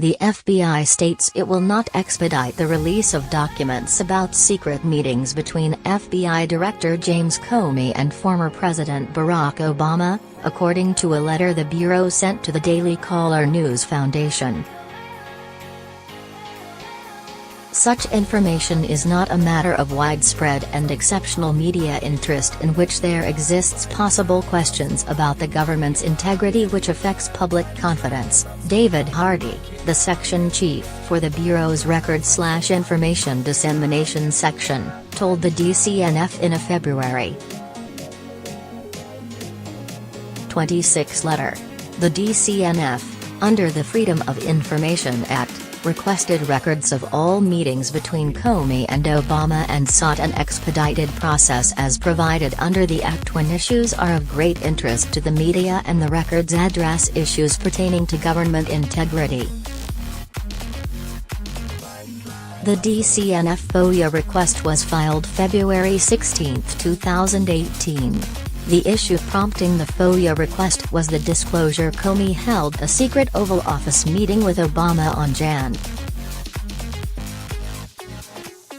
The FBI states it will not expedite the release of documents about secret meetings between FBI Director James Comey and former President Barack Obama, according to a letter the Bureau sent to the Daily Caller News Foundation. Such information is not a matter of widespread and exceptional media interest in which there exists possible questions about the government's integrity which affects public confidence, David Hardy, the section chief for the Bureau's Record/Information Dissemination Section, told the DCNF in a February 26 letter. The DCNF, under the Freedom of Information Act, requested records of all meetings between Comey and Obama and sought an expedited process as provided under the Act when issues are of great interest to the media and the records address issues pertaining to government integrity. The DCNF FOIA request was filed February 16, 2018. The issue prompting the FOIA request was the disclosure Comey held a secret Oval Office meeting with Obama on Jan.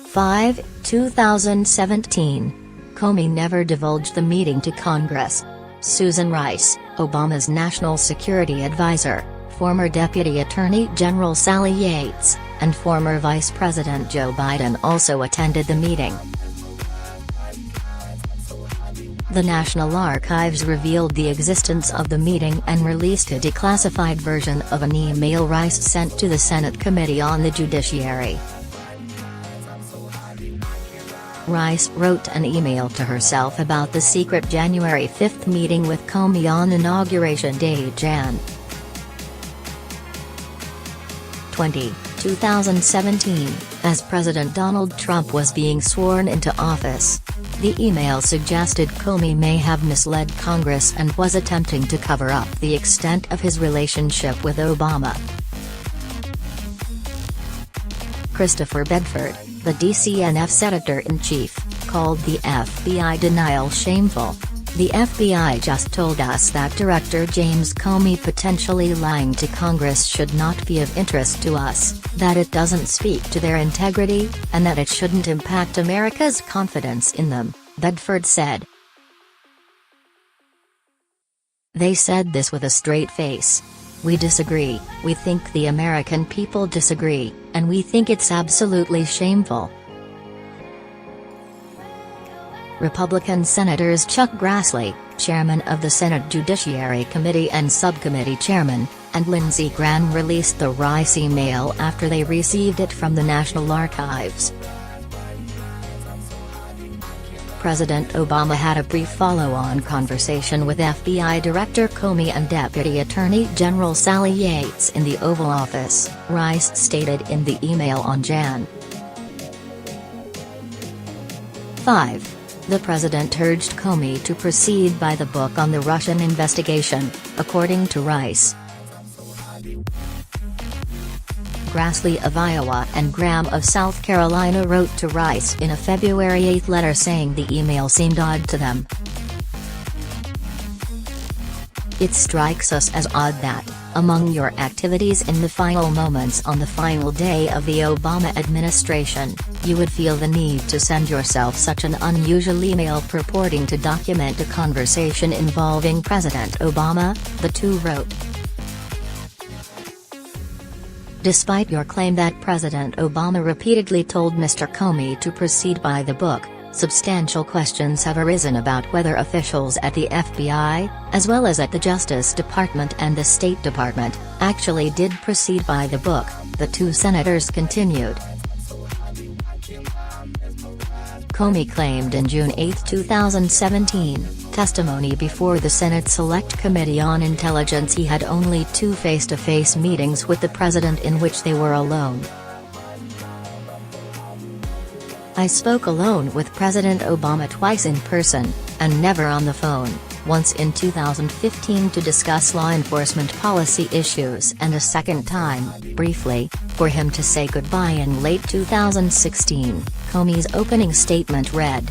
5, 2017. Comey never divulged the meeting to Congress. Susan Rice, Obama's national security advisor, former Deputy Attorney General Sally Yates, and former Vice President Joe Biden also attended the meeting. The National Archives revealed the existence of the meeting and released a declassified version of an email Rice sent to the Senate Committee on the Judiciary. Rice wrote an email to herself about the secret January 5 meeting with Comey on Inauguration Day Jan. 20, 2017, as President Donald Trump was being sworn into office. The email suggested Comey may have misled Congress and was attempting to cover up the extent of his relationship with Obama. Christopher Bedford, the DCNF editor-in-chief, called the FBI denial shameful. The FBI just told us that Director James Comey potentially lying to Congress should not be of interest to us, that it doesn't speak to their integrity, and that it shouldn't impact America's confidence in them, Bedford said. They said this with a straight face. We disagree, we think the American people disagree, and we think it's absolutely shameful. Republican Senators Chuck Grassley, chairman of the Senate Judiciary Committee and Subcommittee chairman, and Lindsey Graham released the Rice email after they received it from the National Archives. President Obama had a brief follow-on conversation with FBI Director Comey and Deputy Attorney General Sally Yates in the Oval Office, Rice stated in the email on Jan. 5. The president urged Comey to proceed by the book on the Russian investigation, according to Rice. Grassley of Iowa and Graham of South Carolina wrote to Rice in a February 8 letter saying the email seemed odd to them. It strikes us as odd that, among your activities in the final moments on the final day of the Obama administration, you would feel the need to send yourself such an unusual email purporting to document a conversation involving President Obama, the two wrote. Despite your claim that President Obama repeatedly told Mr. Comey to proceed by the book, substantial questions have arisen about whether officials at the FBI, as well as at the Justice Department and the State Department, actually did proceed by the book, the two senators continued. Comey claimed in June 8, 2017, testimony before the Senate Select Committee on Intelligence he had only two face-to-face meetings with the president in which they were alone. I spoke alone with President Obama twice in person, and never on the phone, once in 2015 to discuss law enforcement policy issues and a second time, briefly, for him to say goodbye in late 2016, Comey's opening statement read.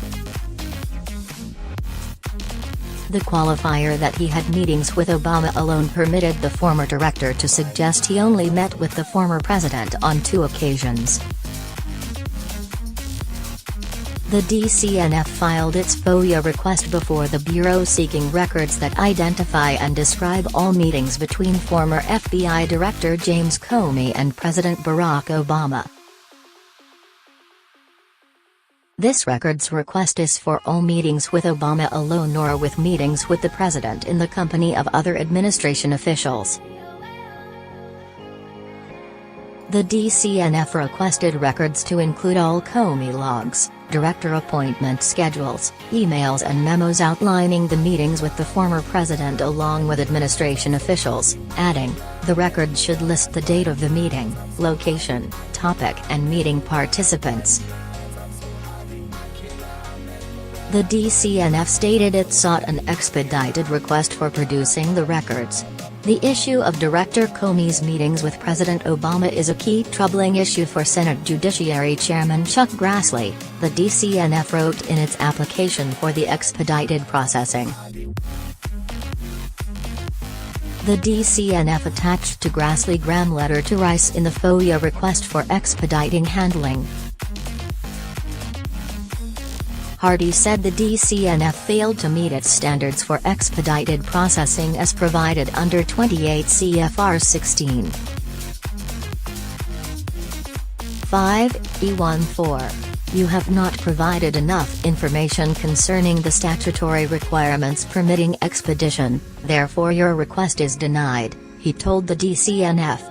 The qualifier that he had meetings with Obama alone permitted the former director to suggest he only met with the former president on 2 occasions. The DCNF filed its FOIA request before the Bureau seeking records that identify and describe all meetings between former FBI Director James Comey and President Barack Obama. This records request is for all meetings with Obama alone or with meetings with the president in the company of other administration officials. The DCNF requested records to include all Comey logs, director appointment schedules, emails and memos outlining the meetings with the former president along with administration officials, adding, "The record should list the date of the meeting, location, topic and meeting participants." The DCNF stated it sought an expedited request for producing the records. The issue of Director Comey's meetings with President Obama is a key troubling issue for Senate Judiciary Chairman Chuck Grassley, the DCNF wrote in its application for the expedited processing. The DCNF attached to Grassley-Graham letter to Rice in the FOIA request for expediting handling. Hardy said the DCNF failed to meet its standards for expedited processing as provided under 28 CFR 16(5)(e)(1)(4). You have not provided enough information concerning the statutory requirements permitting expedition, therefore your request is denied, he told the DCNF.